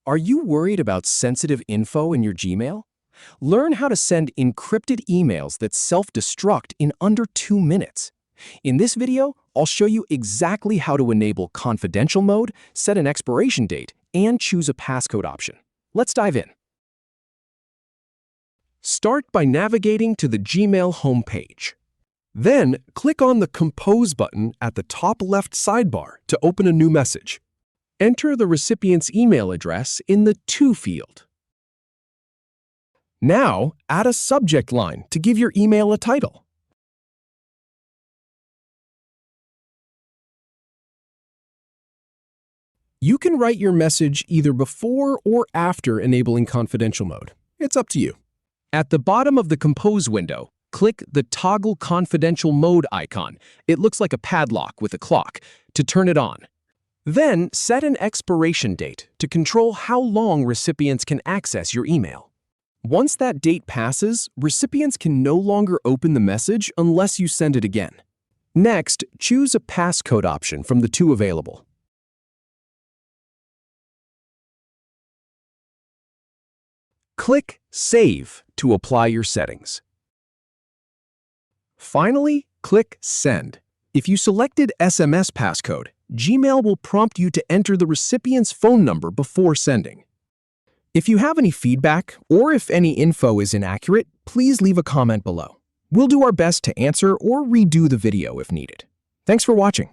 Are you worried about sensitive info in your Gmail? Learn how to send encrypted emails that self-destruct in under 2 minutes. In this video, I'll show you exactly how to enable confidential mode, set an expiration date, and choose a passcode option. Let's dive in. Start by navigating to the Gmail homepage. Then, click on the Compose button at the top left sidebar to open a new message. Enter the recipient's email address in the To field. Now, add a subject line to give your email a title. You can write your message either before or after enabling confidential mode. It's up to you. At the bottom of the Compose window, click the Toggle Confidential Mode icon. It looks like a padlock with a clock, to turn it on. Then, set an expiration date to control how long recipients can access your email. Once that date passes, recipients can no longer open the message unless you send it again. Next, choose a passcode option from the two available. Click Save to apply your settings. Finally, click Send. If you selected SMS passcode, Gmail will prompt you to enter the recipient's phone number before sending. If you have any feedback or if any info is inaccurate, please leave a comment below. We'll do our best to answer or redo the video if needed. Thanks for watching.